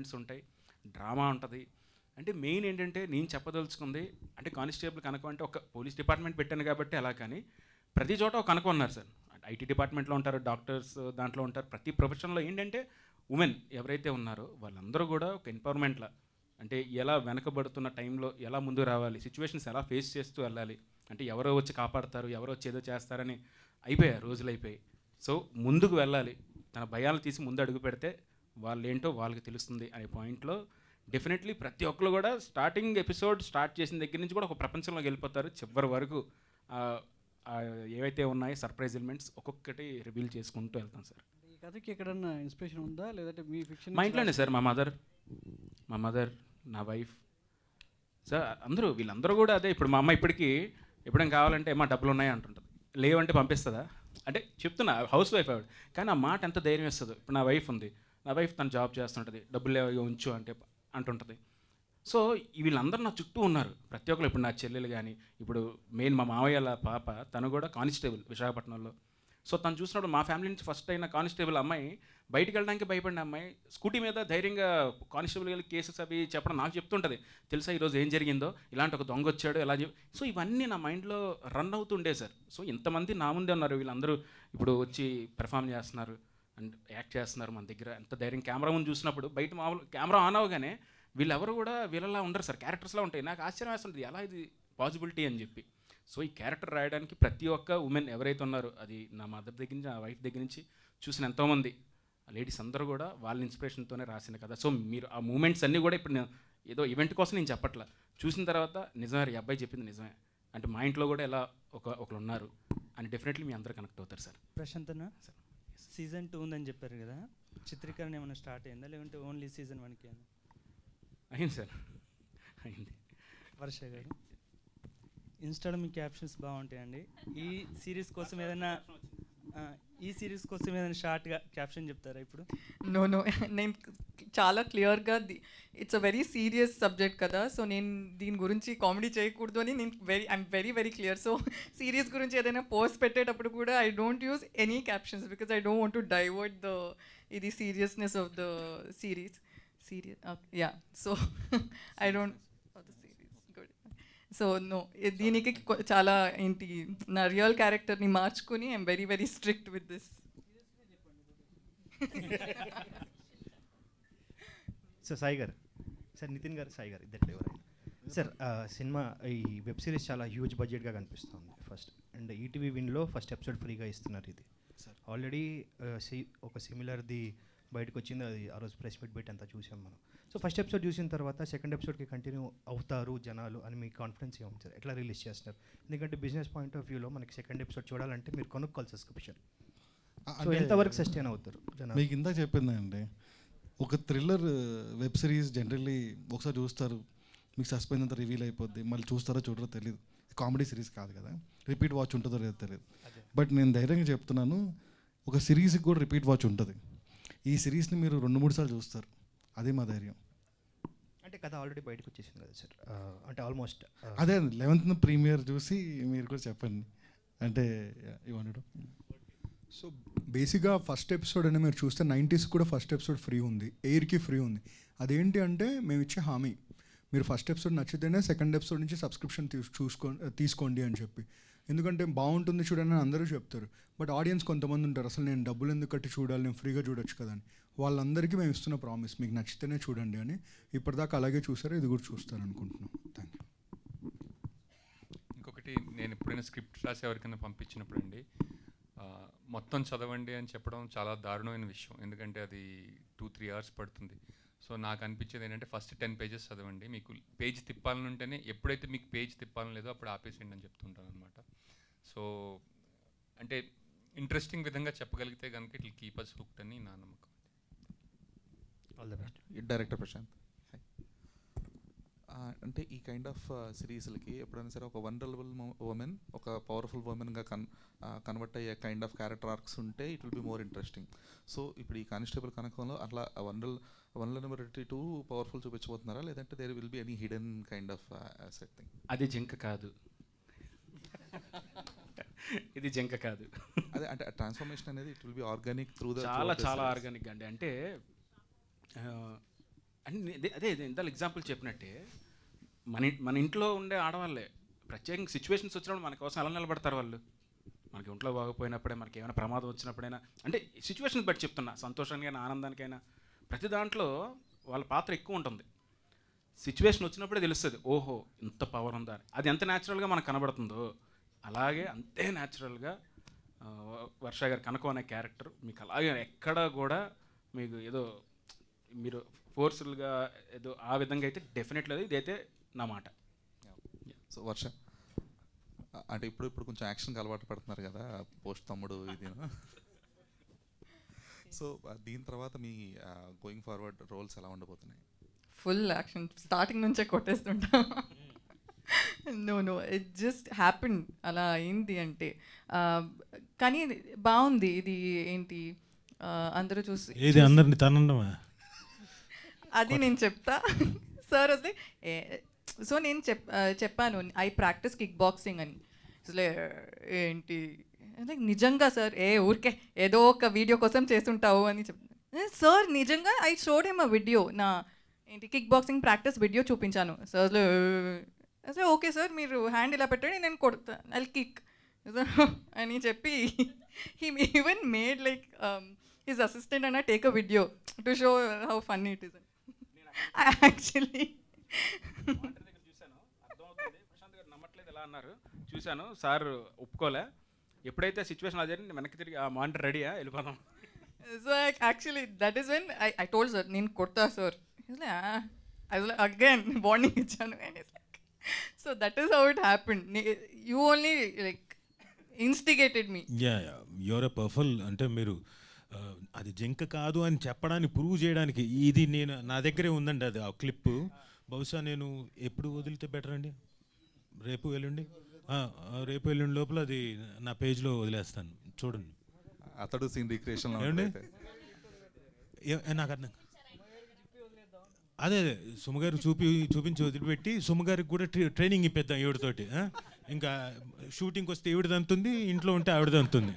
Elements ఉంటాయి, drama ఉంటుంది. అంటే మెయిన్ ఏంటంటే నేను చెప్పదలుచుకుంది అంటే కానిస్టేబుల్ కనకం అంటే ఒక పోలీస్ డిపార్ట్మెంట్ పెట్టాను కాబట్టి అలా, కానీ ప్రతి చోట ఒక కనకం ఉన్నారు సార్. ఐటీ డిపార్ట్మెంట్లో ఉంటారు, డాక్టర్స్ దాంట్లో ఉంటారు, ప్రతి ప్రొఫెషన్లో ఏంటంటే ఉమెన్ ఎవరైతే ఉన్నారో వాళ్ళందరూ కూడా ఒక ఎంపవర్మెంట్లా అంటే ఎలా వెనకబడుతున్న టైంలో ఎలా ముందుకు రావాలి, సిచ్యువేషన్స్ ఎలా ఫేస్ చేస్తూ వెళ్ళాలి, అంటే ఎవరో వచ్చి కాపాడతారు, ఎవరో వచ్చి ఏదో చేస్తారని అయిపోయాయి, రోజులు అయిపోయాయి. సో ముందుకు వెళ్ళాలి, తన భయాలు తీసి ముందు అడుగు పెడితే వాళ్ళు ఏంటో వాళ్ళకి తెలుస్తుంది అనే పాయింట్లో డెఫినెట్లీ ప్రతి ఒక్కరు కూడా స్టార్టింగ్ ఎపిసోడ్ స్టార్ట్ చేసిన దగ్గర నుంచి కూడా ఒక ప్రపంచంలోకి వెళ్ళిపోతారు. చివరి వరకు ఏవైతే ఉన్నాయో సర్ప్రైజ్ ఎలిమెంట్స్ ఒక్కొక్కటి రివీల్ చేసుకుంటూ వెళ్తాం సార్. ఈ కథకి ఎక్కడన్నా ఇన్స్పిరేషన్ ఉందా లేదంటే మీ ఫిక్షన్? మా ఇంట్లోనే సార్, మా మదర్, నా వైఫ్ సార్, వీళ్ళందరూ కూడా అదే. ఇప్పుడు మా అమ్మ ఇప్పటికీ ఎప్పుడైనా కావాలంటే మా డబ్బులు ఉన్నాయి అంటుంటుంది, లేవంటే పంపిస్తుందా అంటే చెప్తున్నా, హౌస్ వైఫ్ ఆవిడ, కానీ ఆ మాట ఎంత ధైర్యం ఇస్తుందో. ఇప్పుడు నా వైఫ్ ఉంది, నా వైఫ్ తను జాబ్ చేస్తుంటుంది, డబ్బులు ఉంచు అంటే అంటుంటుంది. సో వీళ్ళందరూ నా చుట్టూ ఉన్నారు ప్రతి ఒక్కరు. ఇప్పుడు నా చెల్లెలు కానీ, ఇప్పుడు మెయిన్ మా మావయ్యల పాప తను కూడా కానిస్టేబుల్ విశాఖపట్నంలో. సో తను చూసినప్పుడు మా ఫ్యామిలీ నుంచి ఫస్ట్ అయిన కానిస్టేబుల్ అమ్మాయి, బయటికి వెళ్ళడానికి భయపడిన అమ్మాయి స్కూటీ మీద ధైర్యంగా కానిస్టేబుల్ వెళ్ళి కేసెస్ అవి చెప్పడం నాకు చెప్తుంటుంది. తెలుసా ఈరోజు ఏం జరిగిందో, ఇలాంటి ఒక దొంగ వచ్చాడు ఎలా సో ఇవన్నీ నా మైండ్లో రన్ అవుతుండే సార్. సో ఇంతమంది నా ముందే ఉన్నారు, వీళ్ళందరూ ఇప్పుడు వచ్చి పెర్ఫామ్ చేస్తున్నారు అండ్ యాక్ట్ చేస్తున్నారు మన దగ్గర. ఎంత ధైర్యం కెమెరా ముందు చూసినప్పుడు, బయట మామూలు కెమెరా ఆన్ అవగానే వీళ్ళెవరు కూడా వీళ్ళలా ఉండరు సార్, క్యారెక్టర్స్లా ఉంటాయి. నాకు ఆశ్చర్యం వేస్తుంది ఎలా ఇది పాసిబిలిటీ అని చెప్పి. సో ఈ క్యారెక్టర్ రాయడానికి ప్రతి ఒక్క ఉమెన్ ఎవరైతే ఉన్నారో, అది నా మదర్ దగ్గర నుంచి, నా వైఫ్ దగ్గర నుంచి చూసిన ఎంతోమంది లేడీస్ అందరూ కూడా వాళ్ళ ఇన్స్పిరేషన్తోనే రాసిన కదా. సో మీరు ఆ మూమెంట్స్ అన్నీ కూడా ఇప్పుడు నేను ఏదో ఈవెంట్ కోసం నేను చెప్పట్లా, చూసిన తర్వాత నిజమే ఈ అబ్బాయి చెప్పింది నిజమే అంటే మా ఇంట్లో కూడా ఎలా ఒకరు ఉన్నారు అని డెఫినెట్లీ మీ అందరూ కనెక్ట్ అవుతారు సార్. ప్రశాంత్ సార్, సీజన్ 2 ఉందని చెప్పారు కదా, చిత్రీకరణ ఏమైనా స్టార్ట్ అయిందా లేకుంటే ఓన్లీ సీజన్ 1కి అయింది సార్? అయింది. వర్ష గారు, ఇన్స్టాలో మీ క్యాప్షన్స్ బాగుంటాయండి. ఈ సిరీస్ కోసం ఏదైనా షార్ట్గా క్యాప్షన్ చెప్తారా ఇప్పుడు? నో నేను చాలా క్లియర్గా it's a very serious subject కదా, సో నేను దీని గురించి కామెడీ చేయకూడదు అని నేను I'm very clear. So serious గురించి ఏదైనా పోస్ట్ పెట్టేటప్పుడు కూడా I don't use any captions because I don't want to divert ఇది seriousness of the series. Yeah, so I don't so no, దీనికి చాలా ఏంటి నా రియల్ క్యారెక్టర్ని మార్చుకుని I'm very strict with this. Sir Sai గారు, సార్ నితిన్ గారు, సాయి గారు ఇద్దరు ఎవరైనా సార్, సినిమా ఈ వెబ్ సిరీస్ చాలా హ్యూజ్ బడ్జెట్గా కనిపిస్తుంది ఫస్ట్, అండ్ ఈటీవీ విన్లో ఫస్ట్ ఎపిసోడ్ ఫ్రీగా ఇస్తున్నారు. ఇది ఆల్రెడీ ఒక సిమిలర్ది బయటకు వచ్చింది, అది ఆ రోజు ప్రెస్ మీట్ పెట్టి అంతా చూసాం మనం. సో ఫస్ట్ ఎపిసోడ్ చూసిన తర్వాత సెకండ్ ఎపిసోడ్కి కంటిన్యూ అవుతారు జనాలు అని మీ కాన్ఫిడెన్స్ ఏముంది సార్? ఎట్లా రిలీజ్ చేస్తున్నారు? ఎందుకంటే బిజినెస్ పాయింట్ ఆఫ్ వ్యూలో మనకి సెకండ్ ఎపిసోడ్ చూడాలంటే మీరు కొనుక్కోవాలి సబ్స్క్రిప్షన్. సో ఎంతవరకు సస్టైన్ అవుతారు జనాలు? మీకు ఇంత చెప్పిందండి, ఒక థ్రిల్లర్ వెబ్ సిరీస్ జనరల్లీ ఒకసారి చూస్తారు, మీకు సస్పెన్స్ అంతా రివీల్ అయిపోద్ది, మళ్ళీ చూస్తారో చూడరో తెలియదు. కామెడీ సిరీస్ కాదు కదా, రిపీట్ వాచ్ ఉంటుందో లేదో తెలియదు. బట్ నేను ధైర్యంగా చెప్తున్నాను, ఒక సిరీస్కి కూడా రిపీట్ వాచ్ ఉంటుంది. ఈ సిరీస్ని మీరు 2-3 సార్లు చూస్తారు, అదే మా ధైర్యం. అంటే కథ ఆల్రెడీ బయటకు వచ్చేసింది కదా సార్, అంటే ఆల్మోస్ట్ అదే 11th ప్రీమియర్ చూసి మీరు కూడా చెప్పండి అంటే ఇవ్వండి. సో బేసిక్గా ఫస్ట్ ఎపిసోడ్ అనేది మీరు చూస్తే 90s కూడా ఫస్ట్ ఎపిసోడ్ ఫ్రీ ఉంది, ఎయిర్కి ఫ్రీ ఉంది. అదేంటి అంటే మేము ఇచ్చే హామీ, మీరు ఫస్ట్ ఎపిసోడ్ నచ్చితేనే సెకండ్ ఎపిసోడ్ నుంచి సబ్స్క్రిప్షన్ తీసుకోండి అని చెప్పి. ఎందుకంటే బాగుంటుంది చూడండి అని అందరూ చెప్తారు, బట్ ఆడియన్స్ కొంతమంది ఉంటారు అసలు నేను డబ్బులు ఎందుకు కట్టి చూడాలి, నేను ఫ్రీగా చూడొచ్చు కదా అని. వాళ్ళందరికీ మేము ఇస్తున్న ప్రామిస్, మీకు నచ్చితేనే చూడండి అని. ఇప్పటిదాకా అలాగే చూసారు, ఇది కూడా చూస్తారు అనుకుంటున్నాం. Thank you. ఇంకొకటి, నేను ఎప్పుడైనా స్క్రిప్ట్ రాసి ఎవరికైనా పంపించినప్పుడు అండి, మొత్తం చదవండి అని చెప్పడం చాలా దారుణమైన విషయం, ఎందుకంటే అది 2-3 hours పడుతుంది. సో నాకు అనిపించేది ఏంటంటే ఫస్ట్ 10 pages చదవండి, మీకు పేజ్ తిప్పాలని ఉంటేనే, ఎప్పుడైతే మీకు పేజ్ తిప్పాలని లేదో అప్పుడు ఆపేసేయండి అని చెప్తుంటాను అనమాట. సో అంటే ఇంట్రెస్టింగ్ విధంగా చెప్పగలిగితే కనుక it will keep us hooked అని నా నమ్మకం. All the best. Director Prashanth. అంటే ఈ కైండ్ ఆఫ్ సిరీస్లకి ఎప్పుడైనా సరే ఒక వల్నరబుల్ ఉమెన్ ఒక పవర్ఫుల్ ఉమెన్గా కన్వర్ట్ అయ్యే కైండ్ ఆఫ్ క్యారెక్టర్ ఆర్క్స్ ఉంటే it will be more interesting. So ఇప్పుడు ఈ కానిస్టేబుల్ కనకంలో అట్లా వల్నరబిలిటీ టు పవర్ఫుల్ చూపించబోతున్నారా, లేదంటే there will be any hidden kind of asset thing? అది జింక కాదు, ఇది జింక కాదు. అదే అంటే ట్రాన్స్ఫర్మేషన్ అనేది it will B organic through the చాలా ఆర్గానిక్ అండి. అంటే అదే ఇంత ఎగ్జాంపుల్ చెప్పినట్టే మన ఇంట్లో ఉండే ఆడవాళ్ళే ప్రత్యేకంగా సిచ్యువేషన్స్ వచ్చినప్పుడు మన కోసం ఎలా నిలబడతారు వాళ్ళు. మనకి ఒంట్లో బాగోపోయినప్పుడే, మనకి ఏమైనా ప్రమాదం వచ్చినప్పుడైనా, అంటే సిచ్యువేషన్ బట్టి చెప్తున్నా, సంతోషానికైనా ఆనందానికైనా ప్రతి దాంట్లో వాళ్ళ పాత్ర ఎక్కువ ఉంటుంది. సిచ్యువేషన్ వచ్చినప్పుడే తెలుస్తుంది ఓహో ఇంత పవర్ ఉందా. అది ఎంత న్యాచురల్గా మనకు కనబడుతుందో అలాగే అంతే న్యాచురల్గా వర్ష గారు కనకం అనే క్యారెక్టర్ మీకు అలాగే ఎక్కడ కూడా మీకు ఏదో మీరు ఫోర్స్ఫుల్గా ఏదో ఆ విధంగా అయితే డెఫినెట్లీ ఇదైతే నా మాట. సో వర్ష అంటే ఇప్పుడు కొంచెం యాక్షన్కి అలవాటు పడుతున్నారు కదా, పోస్ట్ తమ్ముడు ఇది. సో దీని తర్వాత మీ గోయింగ్ ఫార్వర్డ్ రోల్స్ ఎలా ఉండబోతున్నాయి? ఫుల్ యాక్షన్ స్టార్టింగ్ నుంచే కొట్టేస్తుంటా. నో ఇట్ జస్ట్ హ్యాపెన్, అలా అయింది అంటే. కానీ బాగుంది ఇది. ఏంటి అందరూ చూసి ఏది అందరిని తనండమా అది నేను చెప్తా సార్. అసలు సో నేను చెప్పాను ఐ ప్రాక్టీస్ కిక్ బాక్సింగ్ అని. అసలే ఏంటి నిజంగా సార్ ఊరికే ఏదో ఒక వీడియో కోసం చేస్తుంటావు అని చెప్తాను సార్. నిజంగా I showed him a video, నా ఏంటి కిక్ బాక్సింగ్ ప్రాక్టీస్ వీడియో చూపించాను సార్. అసలు ఓకే సార్ మీరు హ్యాండ్ ఇలా పెట్టండి నేను కొడతా ఐ కిక్ అని చెప్పి he even made like his assistant అన్న take a video to show how funny it is. Actually చూశాను, అర్థమవుతుంది ప్రశాంత్ గారు నమ్మట్లేదు ఎలా అన్నారు చూశాను. సార్ ఒప్పుకోలే. ఎప్పుడైతే సిచ్యువేషన్ అదే వెనక్కి తిరిగి ఆ మానిటర్ రెడీయా వెళ్ళిపోదాం. So actually that is when I told sir నేను కొడతా సార్. అగైన్ వార్నింగ్ ఇచ్చాను. So that is how it happened. You only like instigated me. Your a powerful అంటే మీరు అది జింక కాదు అని చెప్పడానికి ప్రూవ్ చేయడానికి ఇది నేను నా దగ్గరే ఉందండి అది ఆ క్లిప్. బహుశా నేను ఎప్పుడు వదిలితే బెటర్ అండి? రేపు ఎల్లుండి లోపల అది నా పేజ్లో వదిలేస్తాను చూడండి. అతడు సీన్ రిక్రియేషన్ నాకు అర్థం అదే సుమగారు చూపించి వదిలిపెట్టి సుమగారికి కూడా ట్రైనింగ్ ఇప్పిద్దాం ఈవిడతోటి. ఇంకా షూటింగ్కి వస్తే ఈవిడది అంతుంది, ఇంట్లో ఉంటే ఆవిడది అంతుంది.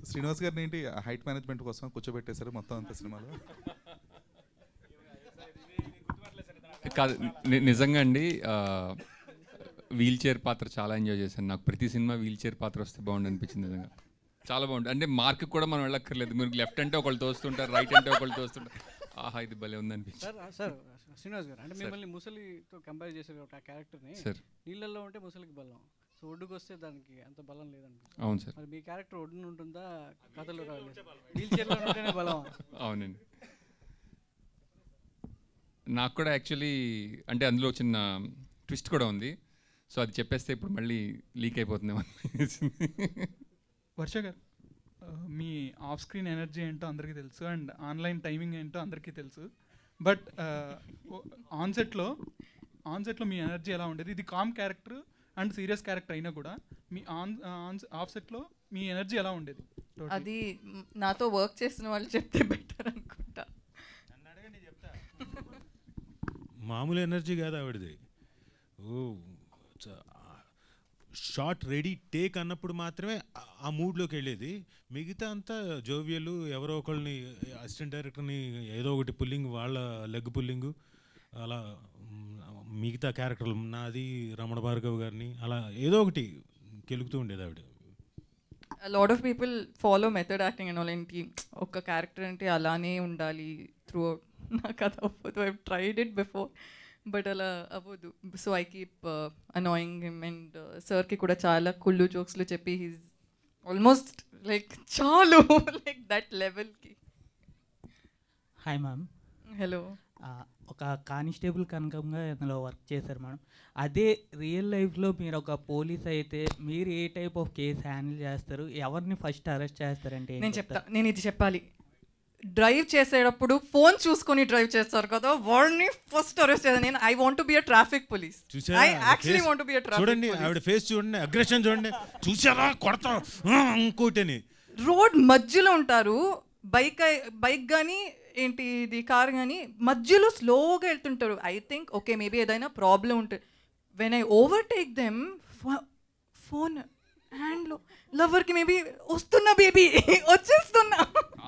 శ్రీనివాస్ గారిని ఏంటి హైట్ మేనేజ్మెంట్ కోసం కూర్చోబెట్టేశారు మొత్తం అంత సినిమాలో? కాదు నిజంగా అండి, వీల్ చైర్ పాత్ర చాలా ఎంజాయ్ చేశాను. నాకు ప్రతి సినిమా వీల్ చైర్ పాత్ర వస్తే బాగుండు అనిపించింది. నిజంగా చాలా బాగుంటుంది. అంటే మార్క్ కూడా మనం వెళ్ళక్కర్లేదు. మీరు లెఫ్ట్ అంటే ఒకళ్ళు తోస్తుంటారు, రైట్ అంటే ఒకళ్ళు తోస్తుంటారు. ఆహా ఇది భలే ఉంది అనిపించింది. సార్ శ్రీనివాస్ గారు అంటే మిమ్మల్ని ముసలితో కంపేర్ చేశారు ఆ క్యారెక్టర్ని. నీళ్ళల్లో ఉంటే ముసలికి బలం, సో ఒడ్డుకు వస్తే దానికి అంత బలం లేదనిపిస్తుంది. అవును సార్. మరి మీ క్యారెక్టర్ ఒడ్డున ఉంటుందా కథలో వీల్ చైర్లో ఉంటేనే బలం? అవునండి. నాకు కూడా యాక్చువల్లీ అంటే అందులో చిన్న ట్విస్ట్ కూడా ఉంది. సో అది చెప్పేస్తే ఇప్పుడు మళ్ళీ లీక్ అయిపోతుందేమో అనిపించింది. వర్ష గారు మీ ఆఫ్ స్క్రీన్ ఎనర్జీ ఏంటో అందరికీ తెలుసు అండ్ ఆన్లైన్ టైమింగ్ ఏంటో అందరికీ తెలుసు. బట్ ఆన్సెట్లో మీ ఎనర్జీ ఎలా ఉండేది? ఇది calm character and serious character అయినా కూడా మీ ఆఫ్ సెట్లో మీ ఎనర్జీ ఎలా ఉండేది? అది నాతో వర్క్ చేసిన వాళ్ళు చెప్తే బెటర్ అనుకుంటా. మామూలు ఎనర్జీ కాదు ఆవిడది. షార్ట్ రెడీ టేక్ అన్నప్పుడు మాత్రమే ఆ మూడ్లోకి వెళ్ళేది. మిగతా అంతా జోవియలు ఎవరో ఒకళ్ళని అసిస్టెంట్ డైరెక్టర్ని ఏదో ఒకటి పుల్లింగ్, వాళ్ళ లెగ్ పుల్లింగు, అలా మిగతా క్యారెక్టర్లు నాది రమణ భార్గవ్ గారిని అలా ఏదో ఒకటి కెలుగుతూ ఉండేది ఆవిడ. Lot of people follow method acting and all. ఏంటి ఒక క్యారెక్టర్ అంటే అలానే ఉండాలి త్రూ అవుట్. నాకు అది అవ్వదు. I tried it before but అలా అవ్వదు. So I keep annoying him and సార్కి కూడా చాలా కుళ్ళు జోక్స్లు చెప్పి హీస్ ఆల్మోస్ట్ లైక్ చాలు లైక్ దట్ లెవెల్కి. Hi ma'am. హలో. ఒక కానిస్టేబుల్ కనకంగా అందులో వర్క్ చేశారు మేడం. అదే రియల్ లైఫ్లో మీరు ఒక పోలీస్ అయితే మీరు ఏ టైప్ ఆఫ్ కేసు హ్యాండిల్ చేస్తారు? ఎవరిని ఫస్ట్ అరెస్ట్ చేస్తారంటే? నేను చెప్తా. నేను ఇది చెప్పాలి. డ్రైవ్ చేసేటప్పుడు ఫోన్ చూసుకొని డ్రైవ్ చేస్తారు కదా, వాళ్ళని ఫస్ట్ అరెస్ట్ చేస్తాను నేను. I want to be a traffic police. I actually want to be a traffic. చూడండి ఆవిడ ఫేస్ చూడండి, అగ్రెషన్ చూడండి, చూసారా కొడతాం ఇంకోటని. రోడ్ మధ్యలో ఉంటారు, బైక్ కానీ ఏంటి ఇది కార్ కానీ మధ్యలో స్లోగా వెళ్తుంటారు. ఐ థింక్ ఓకే మేబీ ఏదైనా ప్రాబ్లం ఉంటుంది. When I overtake them phone హ్యాండ్లో లవర్కి మేబీ వస్తున్నా బేబీ వచ్చేస్తున్నా.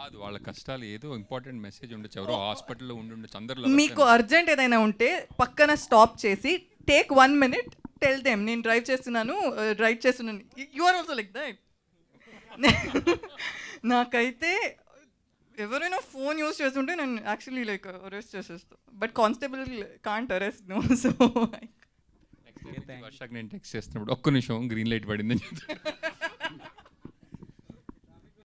కాదు వాళ్ళ కష్టాలు ఏదో ఇంపార్టెంట్ మెసేజ్ ఉండొచ్చు, ఎవరో హాస్పిటల్లో ఉండొచ్చు, అందరు మీకు అర్జెంట్ ఏదైనా ఉంటే పక్కన స్టాప్ చేసి టేక్ 1 minute, టెల్ దెమ్ నేను డ్రైవ్ చేస్తున్నాను you are also like that. నాకైతే ఎవరైనా ఫోన్ యూస్ చేస్తుంటే నేను యాక్చువల్లీ లైక్ అరెస్ట్ చేసేస్తాను, but constable can't arrest no. So వర్షాకి నేను టెక్స్ట్ చేస్తున్నప్పుడు ఒక్క నిమిషం గ్రీన్ లైట్ పడిందని చెప్తాను.